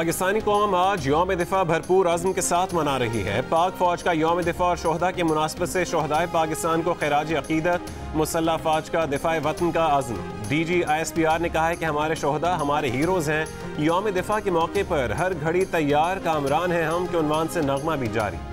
पाकिस्तानी कौम आज यौम दिफा भरपूर अज़्म के साथ मना रही है। पाक फौज का यौम दिफा और शोहदा की मुनासबत से शोहदाए पाकिस्तान को खिराज अकीदत, मुसल्लह फौज का दिफा वतन का अज़्म। DG ISPR ने कहा है कि हमारे शोहदा हमारे हीरोज़ हैं। यौम दिफा के मौके पर हर घड़ी तैयार कामरान हैं हम के उन्वान से नगमा भी जारी।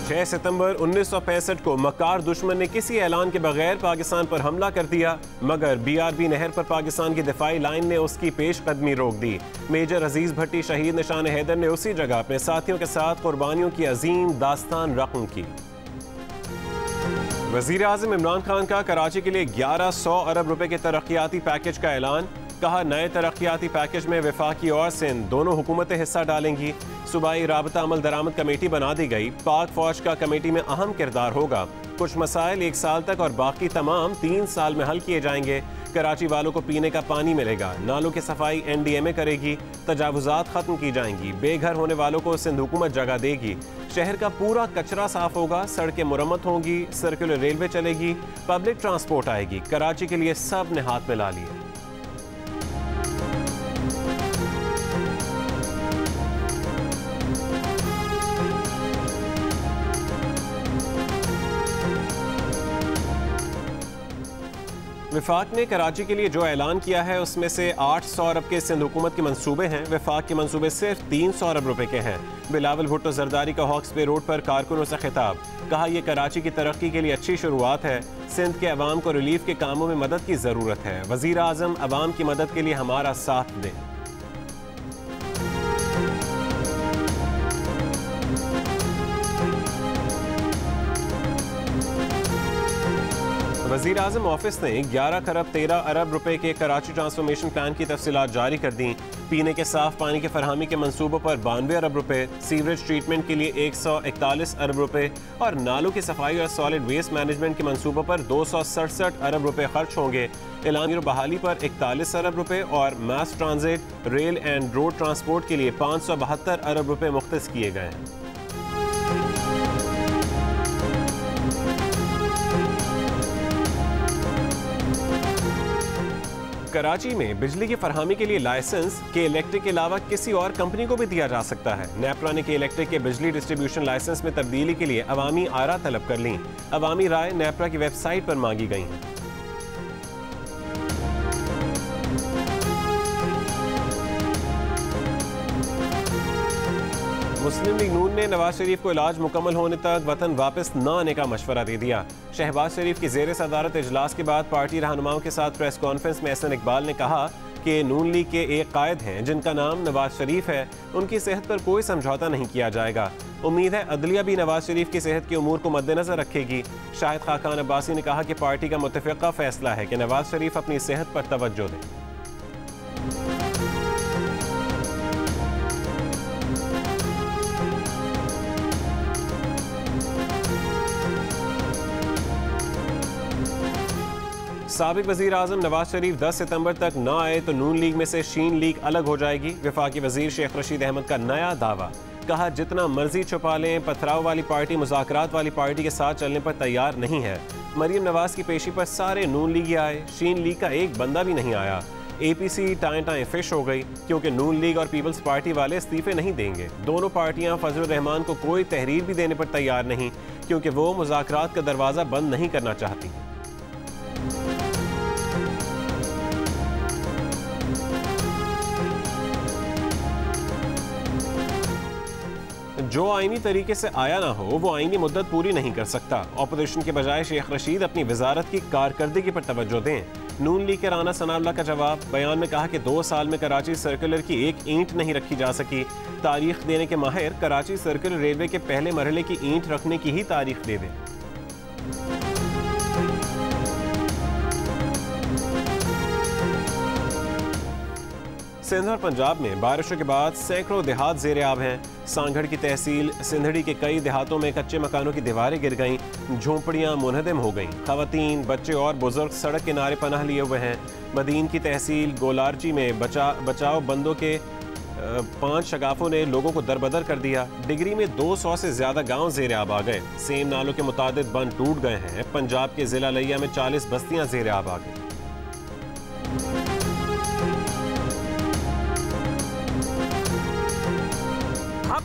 6 सितंबर 1965 को मक्कार दुश्मन ने किसी ऐलान के बगैर पाकिस्तान पर हमला कर दिया, मगर BRB नहर पर पाकिस्तान की दिफाई लाइन ने उसकी पेश कदमी रोक दी। मेजर अजीज भट्टी शहीद निशान हैदर ने उसी जगह अपने साथियों के साथ कुर्बानियों की अजीम दास्तान रकम की। वज़ीर आज़म इमरान खान का कराची के लिए 1100 अरब रुपए के तरक्याती पैकेज का ऐलान। कहा, नए तरक्याती पैकेज में वफाकी और सिंध दोनों हुकूमतें हिस्सा डालेंगी। सूबाई राबता अमल दरामद कमेटी बना दी गई। पाक फौज का कमेटी में अहम किरदार होगा। कुछ मसाइल 1 साल तक और बाकी तमाम 3 साल में हल किए जाएंगे। कराची वालों को पीने का पानी मिलेगा। नालों की सफाई NDMA करेगी। तजावुजात खत्म की जाएंगी। बेघर होने वालों को सिंध हुकूमत जगह देगी। शहर का पूरा कचरा साफ होगा। सड़कें मुरम्मत होंगी। सर्कुलर रेलवे चलेगी। पब्लिक ट्रांसपोर्ट आएगी। कराची के लिए सब ने हाथ मिला लिए। वफाक ने कराची के लिए जो ऐलान किया है उसमें से 800 अरब के सिंध हुकूमत के मंसूबे हैं। वफाक के मंसूबे सिर्फ 300 अरब रुपए के हैं। बिलावल भुट्टो जरदारी का हॉक्स पे रोड पर कारकुनों से खिताब। कहा, यह कराची की तरक्की के लिए अच्छी शुरुआत है। सिंध के अवाम को रिलीफ के कामों में मदद की ज़रूरत है। वज़ीर आज़म अवाम की मदद के लिए हमारा साथ दें। वज़ीर आज़म ऑफिस ने 11 खरब 13 अरब रुपए के कराची ट्रांसफॉर्मेशन प्लान की तफसीलात जारी कर दी। पीने के साफ पानी की फरहमी के मंसूबों पर 92 अरब रुपए, सीवरेज ट्रीटमेंट के लिए 141 अरब रुपए और नालों की सफाई और सॉलिड वेस्ट मैनेजमेंट के मंसूबों पर 267 अरब रुपए खर्च होंगे। एलानी बहाली पर 41 अरब रुपए और मास transit, rail and road transport के लिए 572 अरब रुपए मुख्तस किए गए हैं। कराची में बिजली की फरहमी के लिए लाइसेंस के इलेक्ट्रिक के अलावा किसी और कंपनी को भी दिया जा सकता है। नेपरा ने के इलेक्ट्रिक के बिजली डिस्ट्रीब्यूशन लाइसेंस में तब्दीली के लिए अवामी आरा तलब कर ली। अवामी राय नेपरा की वेबसाइट पर मांगी गई हैं। मुस्लिम लीग नून ने नवाज शरीफ को इलाज मुकम्मल होने तक वतन वापस न आने का मशवरा दे दिया। शहबाज शरीफ की ज़ेर सदारत इजलास के बाद पार्टी रहनुमाओं के साथ प्रेस कॉन्फ्रेंस में एहसन इकबाल ने कहा कि नून लीग के एक कायद हैं जिनका नाम नवाज शरीफ है। उनकी सेहत पर कोई समझौता नहीं किया जाएगा। उम्मीद है अदलिया भी नवाज शरीफ की सेहत के उमूर को मद्देनजर रखेगी। शाहिद खाकान अब्बासी ने कहा कि पार्टी का मुत्तफ़िक़ा फैसला है कि नवाज शरीफ अपनी सेहत पर तवज्जो दें। साबिक वज़ीर आज़म नवाज शरीफ 10 सितंबर तक न आए तो नून लीग में से शीन लीग अलग हो जाएगी। वफाकी वज़ीर शेख रशीद अहमद का नया दावा। कहा, जितना मर्जी छुपा लें, पथराव वाली पार्टी मुज़ाकरात वाली पार्टी के साथ चलने पर तैयार नहीं है। मरीम नवाज की पेशी पर सारे नून लीग आए, शीन लीग का एक बंदा भी नहीं आया। APC टाएं फिश हो गई क्योंकि नून लीग और पीपल्स पार्टी वाले इस्तीफे नहीं देंगे। दोनों पार्टियां फजलुर रहमान को कोई तहरीर भी देने पर तैयार नहीं क्योंकि वो मुज़ाकरात का दरवाज़ा बंद नहीं करना चाहती। जो आईनी तरीके से आया ना हो वो आईनी मुद्दत पूरी नहीं कर सकता। ऑपोजिशन के बजाय शेख रशीद अपनी वजारत की कारकर्दगी पर तवज्जो दें। नून लीग के राना सनाउल्लाह का जवाब। बयान में कहा कि 2 साल में कराची सर्कुलर की एक ईंट नहीं रखी जा सकी। तारीख देने के माहिर कराची सर्कुलर रेलवे के पहले मरहले की ईंट रखने की ही तारीख दे दें। सिंध और पंजाब में बारिशों के बाद सैकड़ों देहात ज़ेर आब हैं। सांगढ़ की तहसील सिंधड़ी के कई देहातों में कच्चे मकानों की दीवारें गिर गईं, झोंपड़ियां मुनहदम हो गईं। खवातीन, बच्चे और बुजुर्ग सड़क किनारे पनाह लिए हुए हैं। मदीन की तहसील गोलारची में बचाव बंदों के 5 शगाफों ने लोगों को दरबदर कर दिया। डिगरी में 200 से ज्यादा गांव ज़ेर आब आ गए। सेम नालों के मुतादिद बंद टूट गए हैं। पंजाब के जिला लिया में 40 बस्तियां ज़ेर आब आ गई।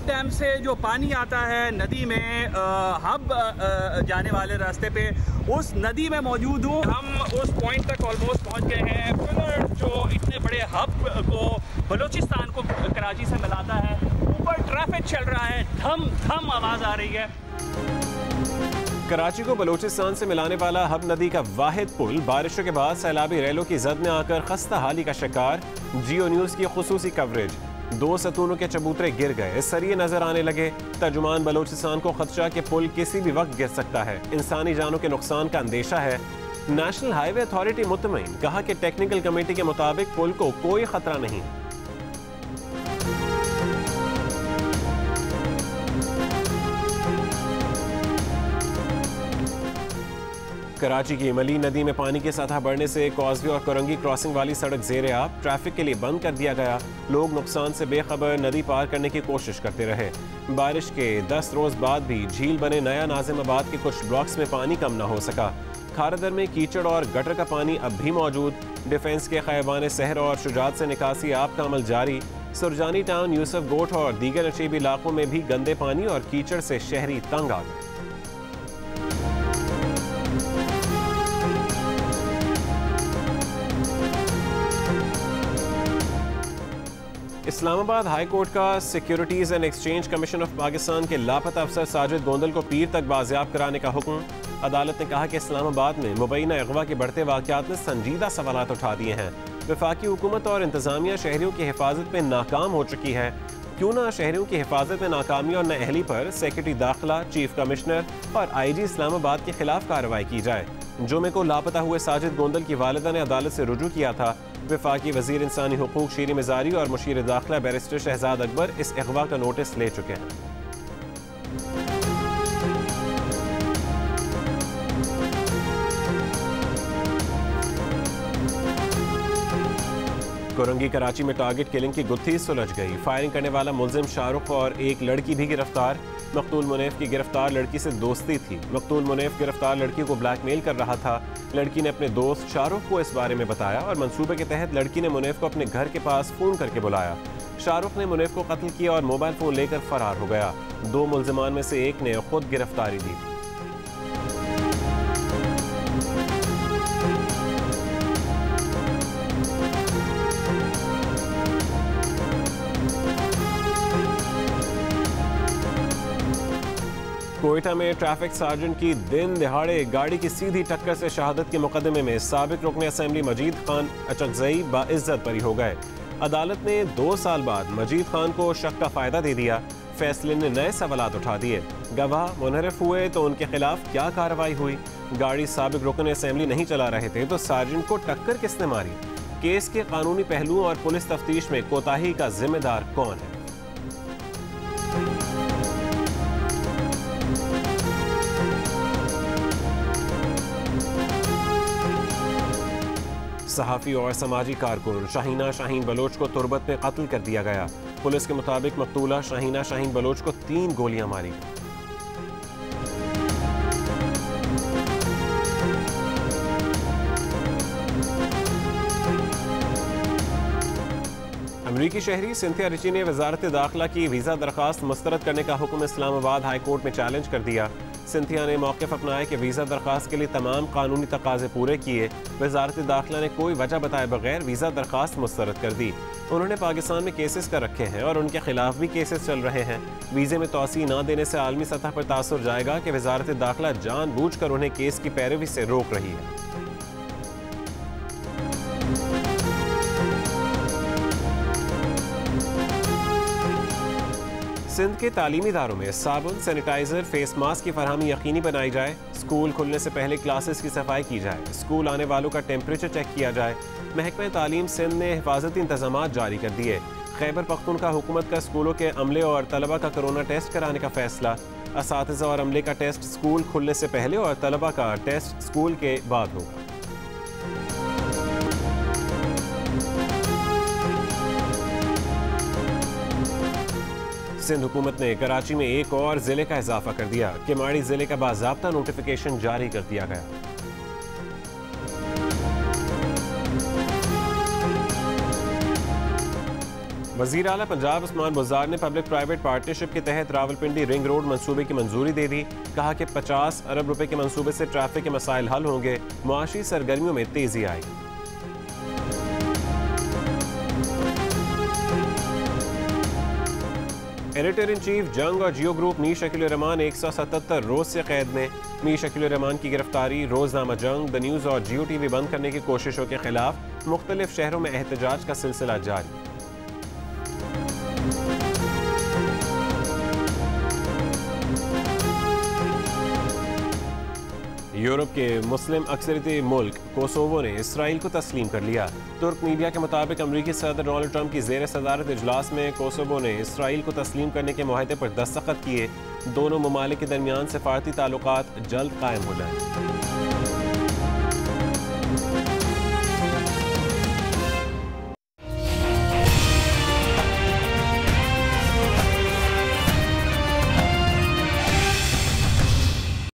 हब डैम से जो पानी आता है नदी में, हब जाने वाले रास्ते पे उस नदी में मौजूद हूँ। हम उस पॉइंट तक ऑलमोस्ट पहुँच गए हैं। पिलर जो इतने बड़े हब को बलूचिस्तान को कराची से मिलाता है, ऊपर ट्रैफिक चल रहा है, धम धम आवाज़ आ रही है। कराची को बलूचिस्तान से मिलाने वाला हब नदी का वाहिद पुल बारिशों के बाद सैलाबी रैलों की जद में आकर खस्ता हाली का शिकार। जियो न्यूज़ की खुसूसी कवरेज। 2 सतूनों के चबूतरे गिर गए, सरिये नजर आने लगे। तर्जुमान बलूचिस्तान को खदशा कि पुल किसी भी वक्त गिर सकता है, इंसानी जानों के नुकसान का अंदेशा है। नेशनल हाईवे अथॉरिटी मुतमईन, कहा कि टेक्निकल कमेटी के मुताबिक पुल को कोई खतरा नहीं। कराची की मली नदी में पानी की सतह बढ़ने से कॉजवे और कोरंगी क्रॉसिंग वाली सड़क ज़ेरे आब, ट्रैफिक के लिए बंद कर दिया गया। लोग नुकसान से बेखबर नदी पार करने की कोशिश करते रहे। बारिश के 10 रोज बाद भी झील बने नया नाजिमाबाद के कुछ ब्लॉक्स में पानी कम न हो सका। खारदर में कीचड़ और गटर का पानी अब भी मौजूद। डिफेंस के खैबान सहर और शुजात से निकासी आप का अमल जारी। सुरजानी टाउन, यूसुफ गोट और दीगर नशीबी इलाकों में भी गंदे पानी और कीचड़ से शहरी तंग आ गए। इस्लामाबाद हाई कोर्ट का securities and exchange commission of Pakistan के लापता अफसर साजिद गोंदल को पीर तक बाजियाब कराने का हुक्म। अदालत ने कहा कि इस्लामाबाद में मुबैना अगवा के बढ़ते वाक़यात ने संजीदा सवालात उठा दिए हैं। वफाकी हुकूमत और इंतजामिया शहरियों की हिफाजत में नाकाम हो चुकी है। क्यों ना शहरियों की हिफाजत में नाकामी और नाअहली पर सेक्रेटरी दाखिला, चीफ कमिश्नर और IG इस्लामाबाद के खिलाफ कार्रवाई की जाए। जुमे को लापता हुए साजिद गोंदल की वालिदा ने अदालत से रुजू किया था। वफाकी वजीर इंसानी हुकूक शीरी मिजारी और मुशीर दाखिला बैरिस्टर शहजाद अकबर इस अगवा का नोटिस ले चुके हैं। कोरंगी कराची में टारगेट किलिंग की गुत्थी सुलझ गई। फायरिंग करने वाला मुलजिम शाहरुख और एक लड़की भी गिरफ्तार। मकतूल मुनैफ की गिरफ्तार लड़की से दोस्ती थी। मकतूल मुनैफ गिरफ्तार लड़की को ब्लैकमेल कर रहा था। लड़की ने अपने दोस्त शाहरुख को इस बारे में बताया और मंसूबे के तहत लड़की ने मुनैफ को अपने घर के पास फोन करके बुलाया। शाहरुख ने मुनैफ को कत्ल किया और मोबाइल फोन लेकर फरार हो गया। 2 मुलजिमान में से एक ने खुद गिरफ्तारी दी थी। कोयटा में ट्रैफिक सार्जेंट की दिन दिहाड़े गाड़ी की सीधी टक्कर से शहादत के मुकदमे में साबिक रुकन असेंबली मजीद खान अचकजई बाइज्जत बरी हो गए। अदालत ने 2 साल बाद मजीद खान को शक का फायदा दे दिया। फैसले ने नए सवालात उठा दिए। गवाह मुनहरफ हुए तो उनके खिलाफ क्या कार्रवाई हुई? गाड़ी साबिक रुकन असेंबली नहीं चला रहे थे तो सार्जेंट को टक्कर किसने मारी? केस के कानूनी पहलुओं और पुलिस तफ्तीश में कोताही का जिम्मेदार कौन है? सहाफ़ी और समाजी कारकुन शाहीना शाहीन बलोच को तुरबत में कत्ल कर दिया गया। पुलिस के मुताबिक मकतूला शाहीना शाहीन बलोच को 3 गोलियां मारी गई। अमरीकी शहरी सिंथिया रिची ने वजारत दाखिला की वीज़ा दरख्वास्त मुस्तरद करने का हुक्म इस्लामाबाद हाई कोर्ट में चैलेंज कर दिया। सिंथिया ने मौक़िफ़ अपनाया कि वीज़ा दरख्वास्त के लिए तमाम कानूनी तकाज़े पूरे किए। वजारत दाखिला ने कोई वजह बताए बगैर वीज़ा दरख्वास्त मुस्तरद कर दी। उन्होंने पाकिस्तान में केसेस कर रखे हैं और उनके खिलाफ भी केसेस चल रहे हैं। वीज़े में तोसी न देने से आलमी सतह पर तासुर जाएगा कि वजारत दाखिला जानबूझकर उन्हें केस की पैरवी से रोक रही है। सिंध के तालीमी इदारों में साबुन, सैनिटाइजर, फेस मास्क की फरहमी यकीनी बनाई जाए। स्कूल खुलने से पहले क्लासेस की सफाई की जाए। स्कूल आने वालों का टेम्परेचर चेक किया जाए। महकमा तालीम सिंध ने हिफाजती इंतजाम जारी कर दिए। खैबर पख्तूनख्वा हुकूमत का स्कूलों के अमले और तलबा का कोरोना टेस्ट कराने का फैसला। असातिज़ा और अमले का टेस्ट स्कूल खुलने से पहले और तलबा का टेस्ट स्कूल के बाद होगा। सिंध हुकूमत ने कराची में एक और जिले का इजाफा कर दिया। किमाड़ी जिले का बाज़ाब्ता नोटिफिकेशन जारी कर दिया गया। वज़ीर आला पंजाब उस्मान बुज़दार ने पब्लिक प्राइवेट पार्टनरशिप के तहत रावलपिंडी रिंग रोड मंसूबे की मंजूरी दे दी। कहा कि 50 अरब रुपए के मंसूबे से ट्रैफिक के मसाइल हल होंगे, मुआशी सरगर्मियों में तेजी आएगी। एडिटर इन चीफ जंग और जियो ग्रुप मीर शकील रहमान 177 रोज से कैद में। मीर शकील रहमान की गिरफ्तारी, रोजनामा जंग, द न्यूज़ और जियो टीवी बंद करने की कोशिशों के खिलाफ मुख्तलिफ शहरों में एहतजाज का सिलसिला जारी। यूरोप के मुस्लिम अक्सरियती मुल्क कोसोवो ने इसराइल को तस्लीम कर लिया। तुर्क मीडिया के मुताबिक अमरीकी सदर डोनाल्ड ट्रंप की ज़ेर सदारत इजलास में कोसोवो ने इसराइल को तस्लीम करने के मुआहदे पर दस्तखत किए। दोनों ममालिक के दरमियान सफारती ताल्लुकात जल्द कायम हो जाएंगे।